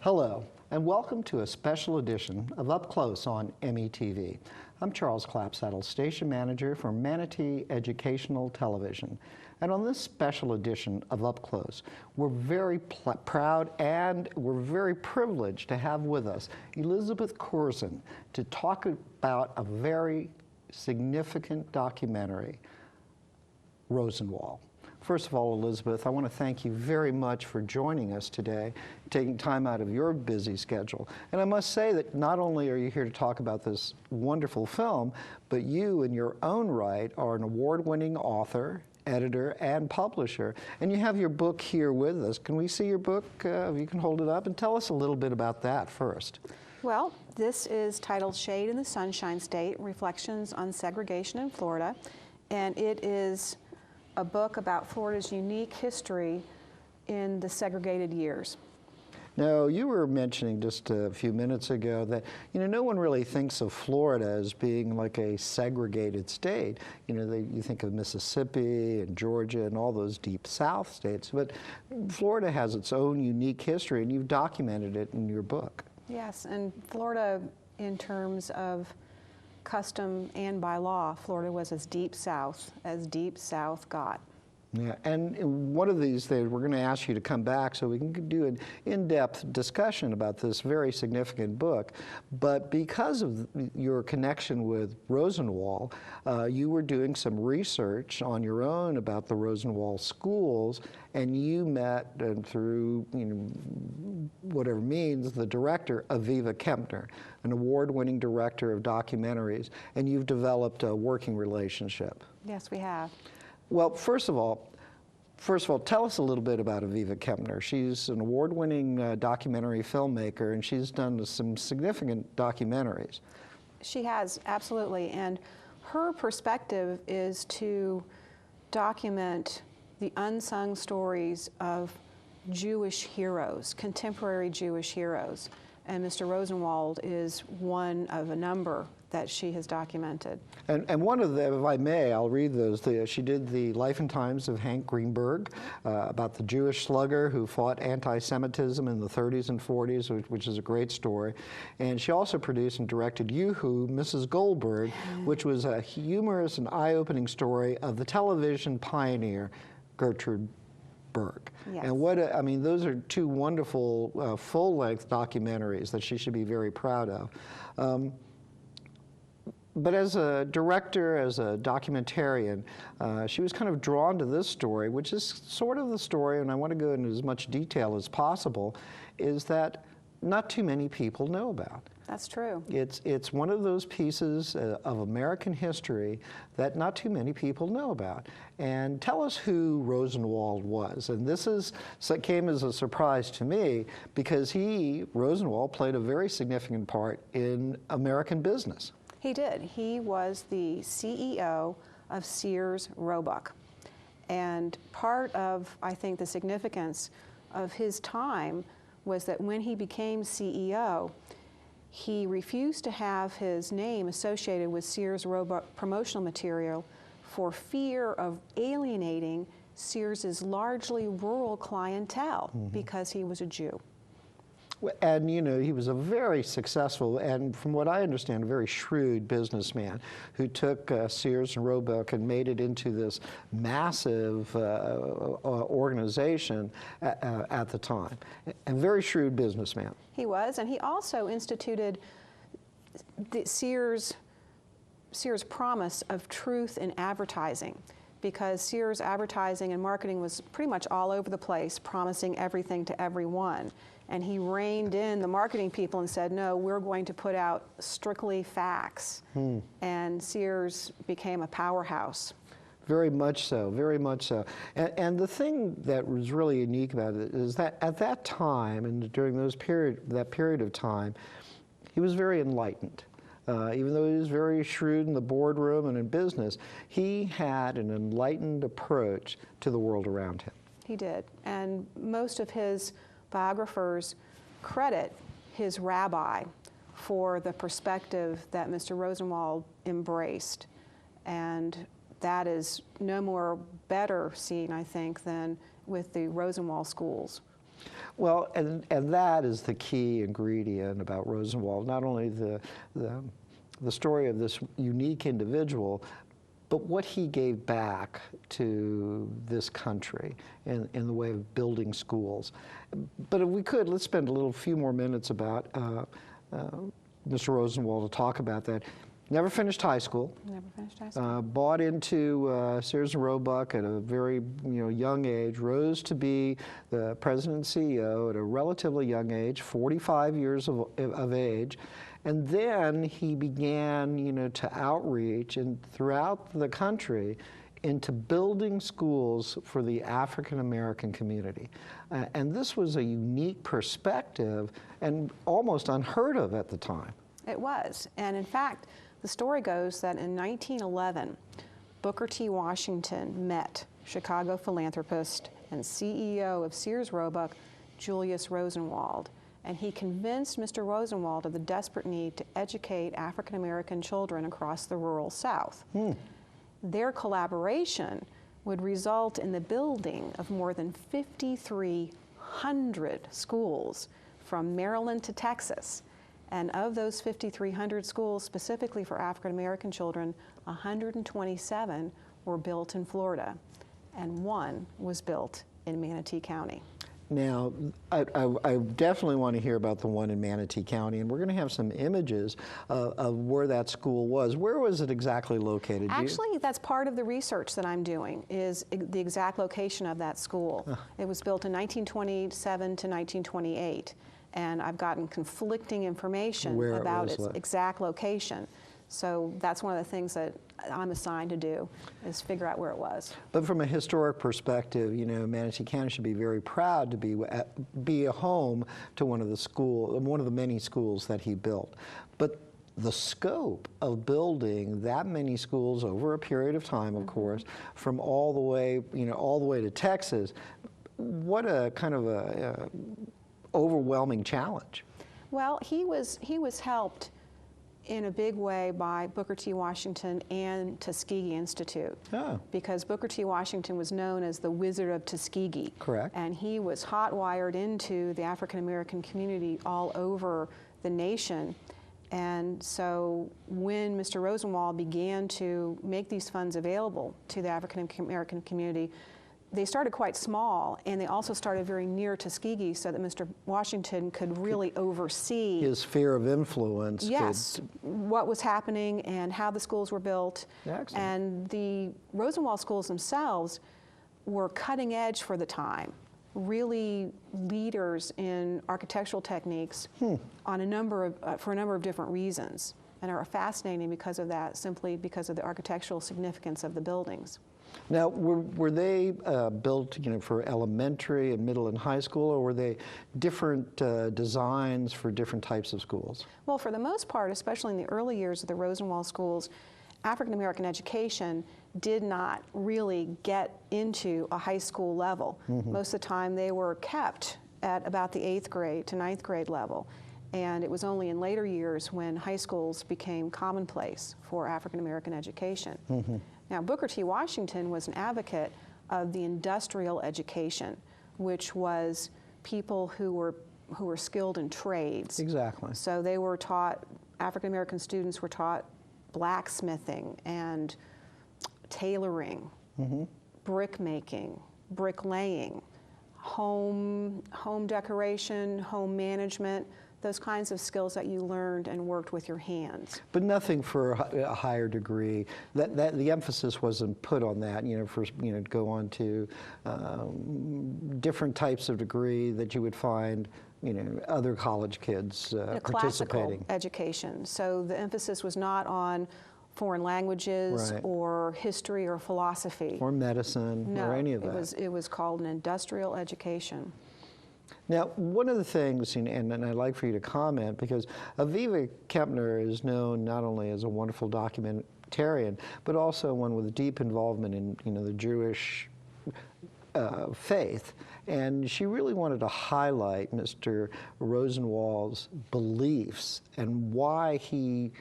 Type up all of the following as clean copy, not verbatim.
Hello, and welcome to a special edition of Up Close on METV. I'm Charles Clapsaddle, station manager for Manatee Educational Television. And on this special edition of Up Close, we're very proud and we're very privileged to have with us Elizabeth Corson to talk about a very significant documentary, Rosenwald. First of all, Elizabeth, I want to thank you very much for joining us today, taking time out of your busy schedule. And I must say that not only are you here to talk about this wonderful film, but you in your own right are an award-winning author, editor, and publisher. And you have your book here with us. Can we see your book? You can hold it up and tell us a little bit about that first. Well, this is titled Shade in the Sunshine State, Reflections on Segregation in Florida. And it is a book about Florida's unique history in the segregated years. Now, you were mentioning just a few minutes ago that, no one really thinks of Florida as being like a segregated state. You think of Mississippi and Georgia and all those deep South states, but Florida has its own unique history, and you've documented it in your book. Yes, and Florida, in terms of custom and by law, Florida was as Deep South got. Yeah, and one of these days we're going to ask you to come back so we can do an in-depth discussion about this very significant book. But because of your connection with Rosenwald, you were doing some research on your own about the Rosenwald schools, and you met, and through whatever means, the director, Aviva Kempner, an award-winning director of documentaries, and you've developed a working relationship. Yes, we have. Well, first of all, tell us a little bit about Aviva Kempner. She's an award-winning documentary filmmaker, and she's done some significant documentaries. She has, absolutely. And her perspective is to document the unsung stories of Jewish heroes, contemporary Jewish heroes. And Mr. Rosenwald is one of a number that she has documented. And one of them, if I may, I'll read those. She did the Life and Times of Hank Greenberg, about the Jewish slugger who fought anti-Semitism in the 30s and 40s, which is a great story. And she also produced and directed Yoo-Hoo, Mrs. Goldberg, which was a humorous and eye-opening story of the television pioneer, Gertrude Berg. Yes. And those are two wonderful full-length documentaries that she should be very proud of. But as a director, as a documentarian, she was kind of drawn to this story, which is sort of the story, and I want to go into as much detail as possible, is that not too many people know about. That's true. It's one of those pieces of American history that not too many people know about. And tell us who Rosenwald was. And came as a surprise to me because Rosenwald, played a very significant part in American business. He did. He was the CEO of Sears Roebuck. And part of, I think, the significance of his time was that when he became CEO, he refused to have his name associated with Sears Roebuck promotional material for fear of alienating Sears's largely rural clientele because he was a Jew. And he was a very successful and, from what I understand, a very shrewd businessman who took Sears and Roebuck and made it into this massive organization at the time. A very shrewd businessman. He was, and he also instituted the Sears promise of truth in advertising, because Sears advertising and marketing was pretty much all over the place, promising everything to everyone. And he reined in the marketing people and said, no, we're going to put out strictly facts. And Sears became a powerhouse. Very much so, very much so. And the thing that was really unique about it is that at that time, and during that period of time, he was very enlightened. Even though he was very shrewd in the boardroom and in business, he had an enlightened approach to the world around him. He did. And most of his biographers credit his rabbi for the perspective that Mr. Rosenwald embraced. And that is no more better seen, I think, than with the Rosenwald schools. Well, and that is the key ingredient about Rosenwald, not only the story of this unique individual, but what he gave back to this country in the way of building schools. But if we could, let's spend a few more minutes about Mr. Rosenwald to talk about that. Never finished high school. Never finished high school. Bought into Sears and Roebuck at a very young age. Rose to be the president and CEO at a relatively young age, 45 years of age, and then he began to outreach and throughout the country into building schools for the African American community. And this was a unique perspective and almost unheard of at the time. It was, and in fact, the story goes that in 1911, Booker T. Washington met Chicago philanthropist and CEO of Sears Roebuck, Julius Rosenwald, and he convinced Mr. Rosenwald of the desperate need to educate African American children across the rural South. Their collaboration would result in the building of more than 5,300 schools from Maryland to Texas. And of those 5,300 schools specifically for African American children, 127 were built in Florida, and one was built in Manatee County. Now, I definitely want to hear about the one in Manatee County, and we're going to have some images of where that school was. Where was it exactly located? Actually, that's part of the research that I'm doing, is the exact location of that school. It was built in 1927 to 1928. And I've gotten conflicting information about its exact location. So that's one of the things that I'm assigned to do, is figure out where it was. But from a historic perspective, Manatee County should be very proud to be a home to one of the many schools that he built. But the scope of building that many schools over a period of time, of course, from all the way to Texas, what a kind of a overwhelming challenge. Well, he was helped in a big way by Booker T. Washington and Tuskegee Institute. Because Booker T. Washington was known as the Wizard of Tuskegee. Correct. And he was hot-wired into the African American community all over the nation. And so when Mr. Rosenwald began to make these funds available to the African American community, they started quite small, and they also started very near Tuskegee so that Mr. Washington could really oversee his sphere of influence. Yes, what was happening and how the schools were built. Excellent. And the Rosenwald schools themselves were cutting edge for the time, really leaders in architectural techniques on for a number of different reasons, and are fascinating because of that, simply because of the architectural significance of the buildings. Now, were they built, for elementary and middle and high school, or were they different designs for different types of schools? Well, for the most part, especially in the early years of the Rosenwald schools, African American education did not really get into a high school level. Most of the time, they were kept at about the 8th grade to 9th grade level. And it was only in later years when high schools became commonplace for African American education. Now, Booker T. Washington was an advocate of the industrial education, which was people who were skilled in trades. Exactly. So they were taught, African American students were taught blacksmithing and tailoring, brick making, bricklaying, home decoration, home management, those kinds of skills that you learned and worked with your hands. But nothing for a higher degree. That the emphasis wasn't put on that. To go on to different types of degree that you would find, other college kids participating. Classical education. So the emphasis was not on foreign languages Right. or history or philosophy. Or medicine, No, or any of that. it was called an industrial education. Now, one of the things, and I'd like for you to comment, because Aviva Kempner is known not only as a wonderful documentarian, but also one with deep involvement in the Jewish faith. And she really wanted to highlight Mr. Rosenwald's beliefs and why he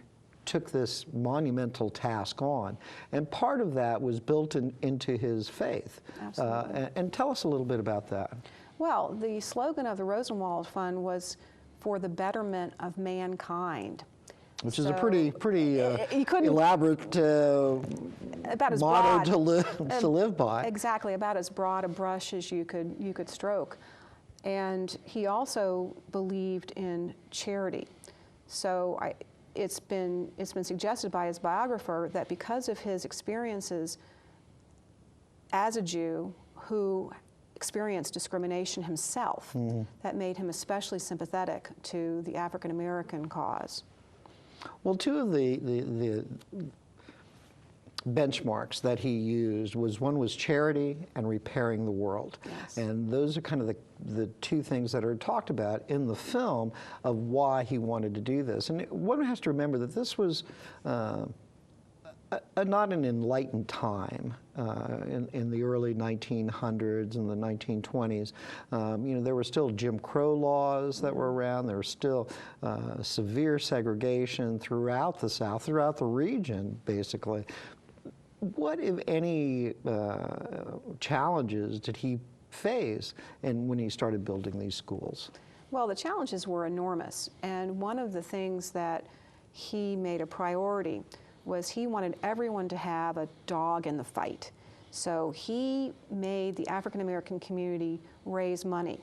took this monumental task on. And part of that was built into his faith. Absolutely. And tell us a little bit about that. Well, the slogan of the Rosenwald Fund was for the betterment of mankind. Which is a pretty elaborate about as motto broad, to live by. Exactly, about as broad a brush as you could stroke. And he also believed in charity. So it's been suggested by his biographer that because of his experiences as a Jew who experienced discrimination himself, that made him especially sympathetic to the African American cause. Well, two of the benchmarks that he used one was charity and repairing the world. Yes. And those are kind of the two things that are talked about in the film of why he wanted to do this. And one has to remember that this was not an enlightened time in the early 1900s and the 1920s. There were still Jim Crow laws that were around. There was still severe segregation throughout the South, throughout the region, basically. What, if any, challenges did he face when he started building these schools? Well, the challenges were enormous. And one of the things that he made a priority was he wanted everyone to have a dog in the fight. So he made the African American community raise money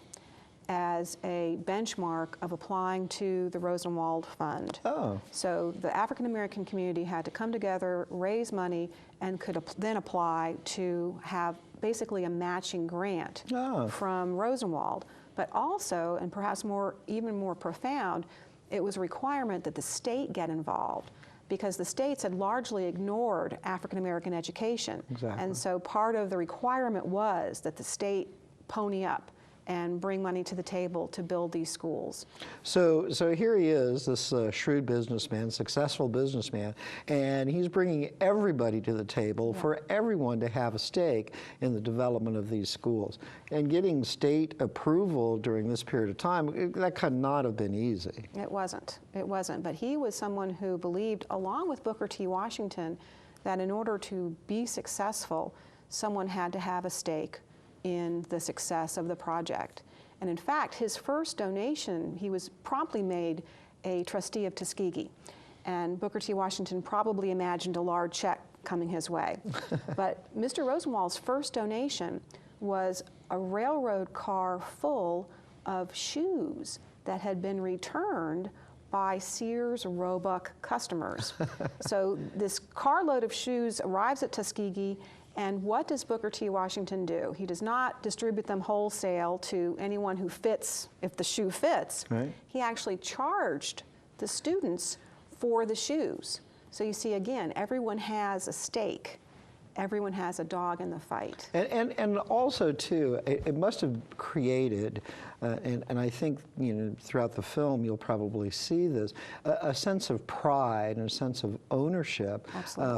as a benchmark of applying to the Rosenwald Fund. Oh. So the African American community had to come together, raise money, and could then apply to have basically a matching grant from Rosenwald. But also, and perhaps even more profound, it was a requirement that the state get involved, because the states had largely ignored African American education. Exactly. And so part of the requirement was that the state pony up and bring money to the table to build these schools. So here he is, this shrewd businessman, successful businessman, and he's bringing everybody to the table for everyone to have a stake in the development of these schools. And getting state approval during this period of time, that could not have been easy. It wasn't. But he was someone who believed, along with Booker T. Washington, that in order to be successful, someone had to have a stake in the success of the project. And in fact, his first donation, he was promptly made a trustee of Tuskegee. And Booker T. Washington probably imagined a large check coming his way. But Mr. Rosenwald's first donation was a railroad car full of shoes that had been returned by Sears Roebuck customers. So this carload of shoes arrives at Tuskegee, and what does Booker T. Washington do? He does not distribute them wholesale to anyone who fits, if the shoe fits. Right. He actually charged the students for the shoes. So you see, again, everyone has a stake. Everyone has a dog in the fight. And also, too, it must have created, and I think, throughout the film you'll probably see this, a sense of pride and a sense of ownership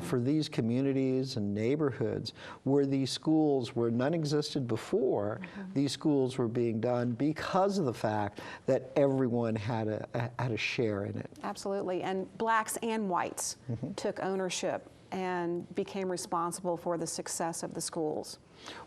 for these communities and neighborhoods where these schools, where none existed before, these schools were being done because of the fact that everyone had a share in it. Absolutely, and blacks and whites took ownership and became responsible for the success of the schools.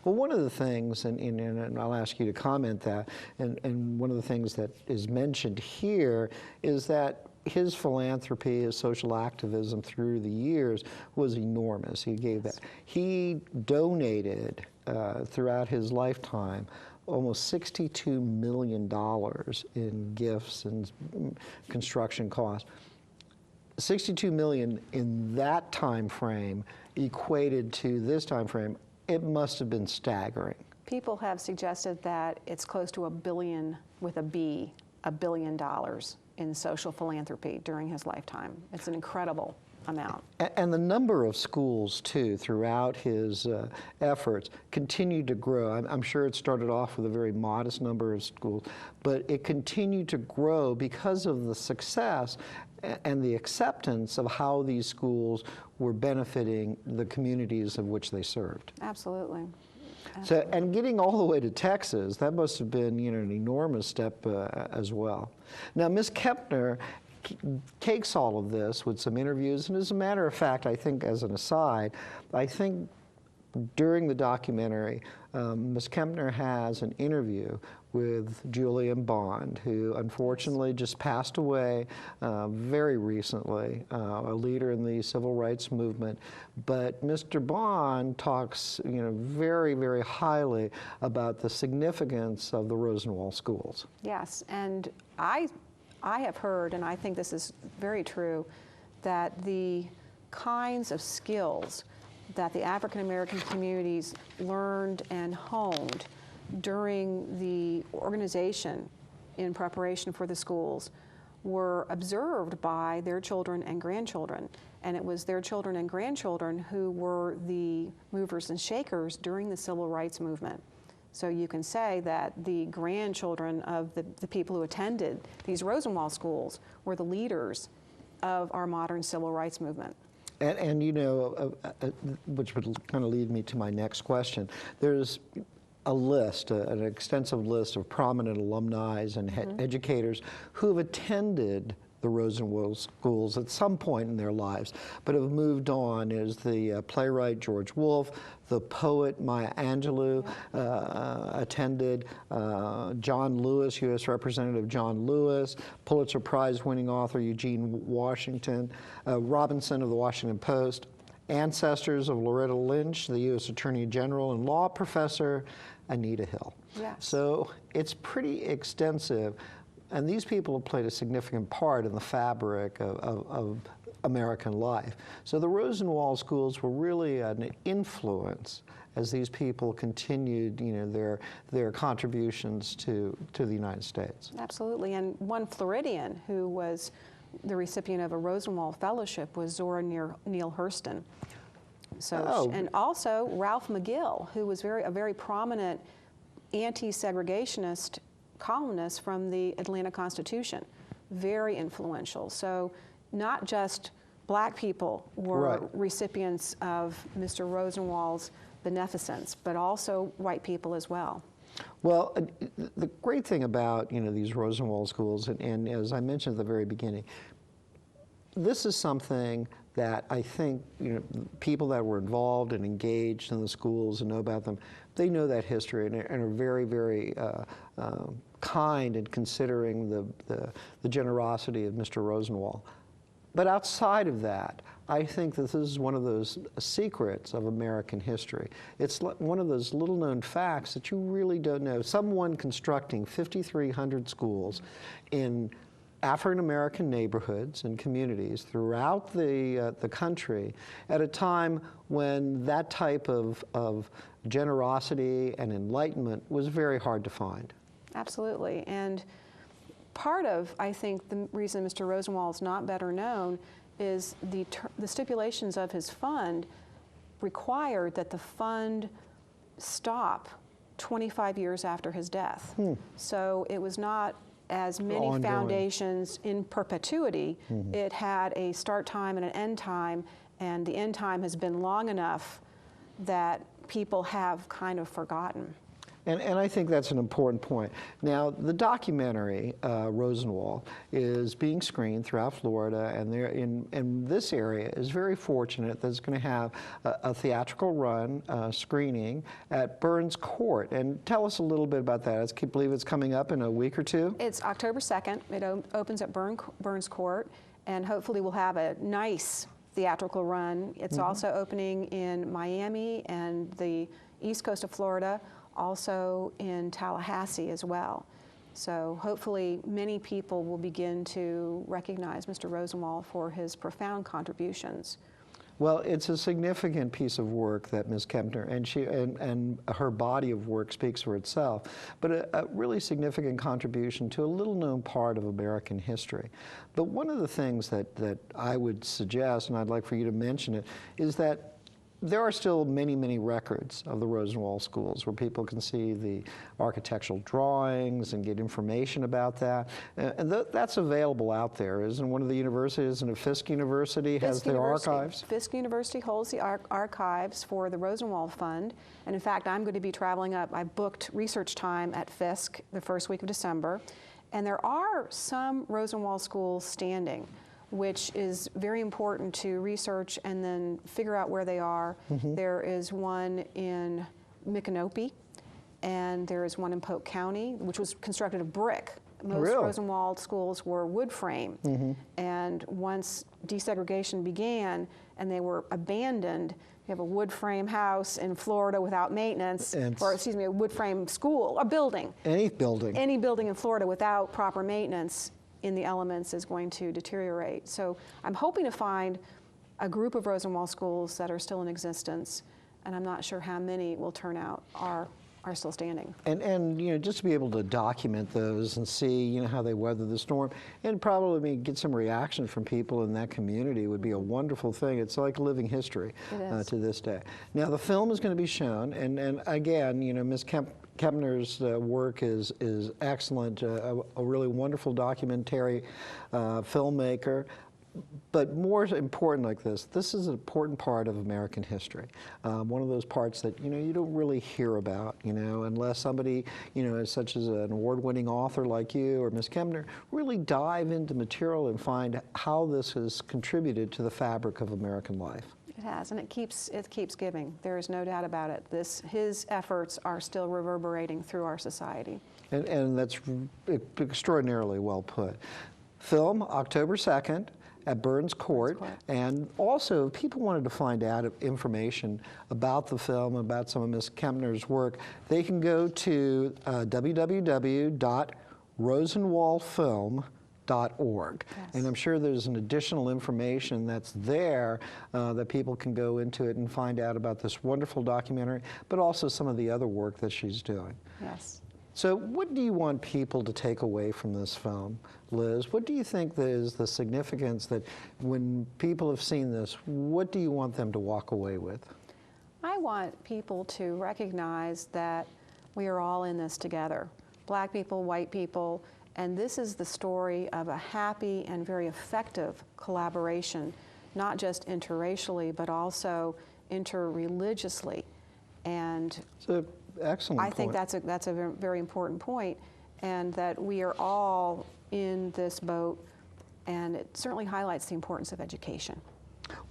Well, one of the things, and I'll ask you to comment that, and one of the things that is mentioned here is that his philanthropy, his social activism through the years was enormous. He gave that. He donated throughout his lifetime almost $62 million in gifts and construction costs. 62 million in that time frame equated to this time frame, it must have been staggering. People have suggested that it's close to $1 billion, with a $1 billion in social philanthropy during his lifetime. It's an incredible amount. And the number of schools, too, throughout his efforts continued to grow. I'm sure it started off with a very modest number of schools, but it continued to grow because of the success and the acceptance of how these schools were benefiting the communities of which they served. Absolutely. So, and getting all the way to Texas, that must have been, you know, an enormous step as well. Now, Ms. Kempner takes all of this with some interviews, and as a matter of fact, I think, as an aside, I think during the documentary, Ms. Kempner has an interview with Julian Bond, who unfortunately just passed away very recently, a leader in the civil rights movement. But Mr. Bond talks, you know, very, very highly about the significance of the Rosenwald schools. Yes, and I have heard, and I think this is very true, that the kinds of skills that the African American communities learned and honed during the organization in preparation for the schools were observed by their children and grandchildren. And it was their children and grandchildren who were the movers and shakers during the civil rights movement. So you can say that the grandchildren of the people who attended these Rosenwald schools were the leaders of our modern civil rights movement. And you know, which would kind of lead me to my next question. There's a list, an extensive list of prominent alumni and educators who have attended the Rosenwald schools at some point in their lives, but have moved on. Is the playwright George Wolfe, the poet Maya Angelou attended, John Lewis, U.S. Representative John Lewis, Pulitzer Prize winning author Eugene Washington, Robinson of the Washington Post, ancestors of Loretta Lynch, the U.S. Attorney General, and law professor Anita Hill. Yes. So it's pretty extensive. And these people have played a significant part in the fabric of American life. So the Rosenwald schools were really an influence as these people continued, you know, their contributions to the United States. Absolutely, and one Floridian who was the recipient of a Rosenwald Fellowship was Zora Neale Hurston. So, and also Ralph McGill, who was a very prominent anti-segregationist columnist from the Atlanta Constitution, very influential. So not just black people were recipients of Mr. Rosenwald's beneficence, but also white people as well. Well, the great thing about, you know, these Rosenwald schools, and as I mentioned at the very beginning, this is something that I think, you know, people that were involved and engaged in the schools and know about them, they know that history and are very, very kind in considering the generosity of Mr. Rosenwald. But outside of that, I think that this is one of those secrets of American history. It's one of those little-known facts that you really don't know. Someone constructing 5,300 schools in African-American neighborhoods and communities throughout the country at a time when that type of generosity and enlightenment was very hard to find. Absolutely, and part of, I think, the reason Mr. Rosenwald's not better known is the stipulations of his fund required that the fund stop 25 years after his death. So it was not as many ongoing foundations in perpetuity. It had a start time and an end time, and the end time has been long enough that people have kind of forgotten. And I think that's an important point. Now, the documentary, Rosenwald, is being screened throughout Florida, and in this area is very fortunate that it's going to have a theatrical run screening at Burns Court. And tell us a little bit about that. I believe it's coming up in a week or two. It's October 2nd. It opens at Burns Court, and hopefully we'll have a nice theatrical run. It's also opening in Miami and the east coast of Florida, also in Tallahassee as well. So hopefully many people will begin to recognize Mr. Rosenwald for his profound contributions. Well, it's a significant piece of work that Ms. Kempner, and her body of work speaks for itself, but a really significant contribution to a little-known part of American history. But one of the things that I would suggest, and I'd like for you to mention it, is that there are still many, many records of the Rosenwald schools where people can see the architectural drawings and get information about that. And that's available out there. Isn't one of the universities, and Fisk University has their archives? Fisk University holds the archives for the Rosenwald Fund. And in fact, I'm going to be traveling up. I booked research time at Fisk the first week of December. And there are some Rosenwald schools standing, which is very important to research and then figure out where they are. There is one in Micanopy, and there is one in Polk County, which was constructed of brick. Most Rosenwald schools were wood frame. And once desegregation began and they were abandoned, you have a wood frame house in Florida without maintenance, or excuse me, a wood frame school, a building. Any building. Any building in Florida without proper maintenance in the elements is going to deteriorate. So I'm hoping to find a group of Rosenwald schools that are still in existence, and I'm not sure how many will turn out are still standing. And you know, just to be able to document those and see, you know, how they weather the storm, and probably get some reaction from people in that community would be a wonderful thing. It's like living history to this day. Now the film is going to be shown, and again, you know, Ms. Kempner's work is excellent, a really wonderful documentary filmmaker. But more important like this is an important part of American history. One of those parts that, you know, you don't really hear about, you know, unless somebody, you know, such as an award-winning author like you or Ms. Kempner, really dive into material and find how this has contributed to the fabric of American life. It has, and it keeps giving. There is no doubt about it. His efforts are still reverberating through our society. And that's extraordinarily well put. Film, October 2nd. At Burns Court. And also, if people wanted to find out information about the film, about some of Ms. Kempner's work, they can go to www.rosenwaldfilm.org. And I'm sure there's an additional information that's there that people can go into it and find out about this wonderful documentary, but also some of the other work that she's doing. Yes. So what do you want people to take away from this film, Liz? What do you think is the significance that when people have seen this, what do you want them to walk away with? I want people to recognize that we are all in this together. Black people, white people, and this is the story of a happy and very effective collaboration, not just interracially, but also interreligiously. And so, excellent point. I think that's a very important point, and that we are all in this boat, and it certainly highlights the importance of education.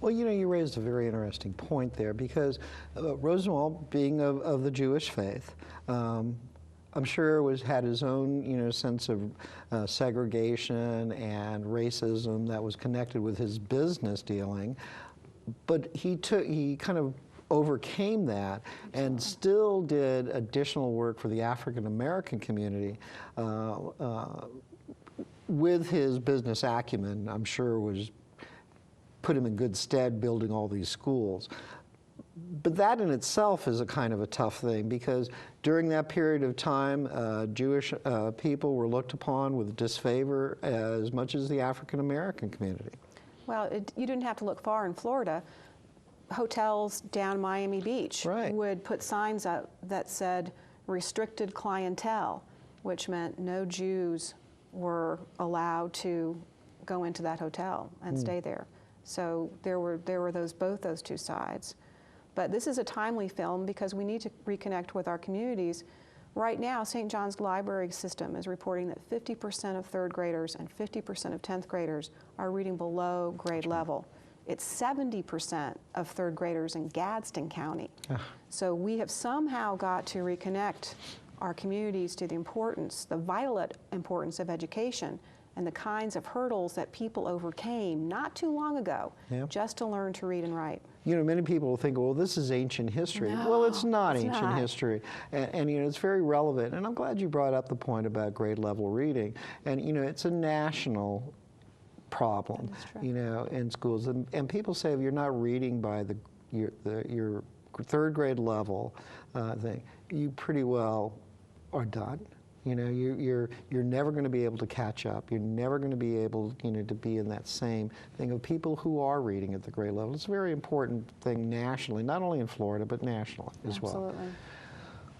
Well, you know, you raised a very interesting point there, because Rosenwald, being of the Jewish faith, I'm sure had his own, you know, sense of segregation and racism that was connected with his business dealing, but he kind of overcame that and still did additional work for the African American community with his business acumen. I'm sure put him in good stead building all these schools. But that in itself is a kind of a tough thing, because during that period of time, Jewish people were looked upon with disfavor as much as the African American community. Well, you didn't have to look far in Florida. Hotels down Miami Beach would put signs up that said restricted clientele, which meant no Jews were allowed to go into that hotel and stay there. So there were both those two sides. But this is a timely film because we need to reconnect with our communities. Right now, St. John's Library System is reporting that 50% of third graders and 50% of 10th graders are reading below grade level. It's 70% of third graders in Gadsden County. So we have somehow got to reconnect our communities to the vital importance of education and the kinds of hurdles that people overcame not too long ago just to learn to read and write. You know, many people think, well, this is ancient history. No, well, it's not ancient history. And, you know, it's very relevant. And I'm glad you brought up the point about grade level reading. And, you know, it's a national problem, you know, in schools. And people say if you're not reading by your third grade level thing, you pretty well are done. You know, you're never going to be able to catch up. You're never going to be able, you know, to be in that same thing of people who are reading at the grade level. It's a very important thing nationally, not only in Florida, but nationally as well. Absolutely.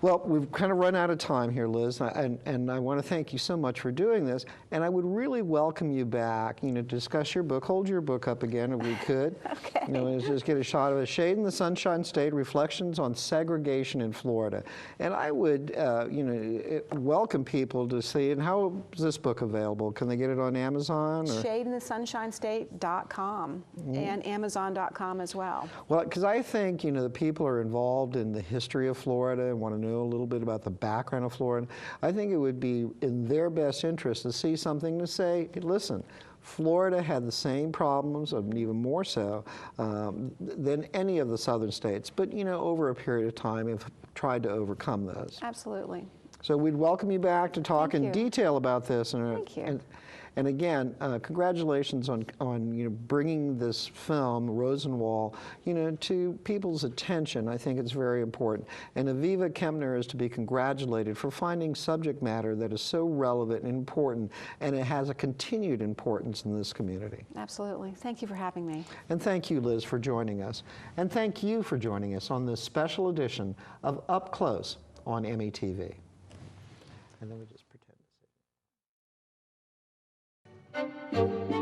Well, we've kind of run out of time here, Liz, and I want to thank you so much for doing this. And I would really welcome you back, you know, to discuss your book. Hold your book up again if we could. Okay. You know, let's just get a shot of it. Shade in the Sunshine State, Reflections on Segregation in Florida. And I would, you know, welcome people to see it. And how is this book available? Can they get it on Amazon? Or? ShadeInTheSunshineState.com and Amazon.com as well. Well, because I think, you know, the people are involved in the history of Florida and want to know a little bit about the background of Florida. I think it would be in their best interest to see something to say, hey, listen, Florida had the same problems, and even more so, than any of the southern states, but, you know, over a period of time have tried to overcome those. Absolutely. So we'd welcome you back to talk in detail about this. Thank you. And again, congratulations on you know, bringing this film, Rosenwald, you know, to people's attention. I think it's very important. And Aviva Kempner is to be congratulated for finding subject matter that is so relevant and important, and it has a continued importance in this community. Absolutely. Thank you for having me. And thank you, Liz, for joining us. And thank you for joining us on this special edition of Up Close on METV. And then we just pretend to say.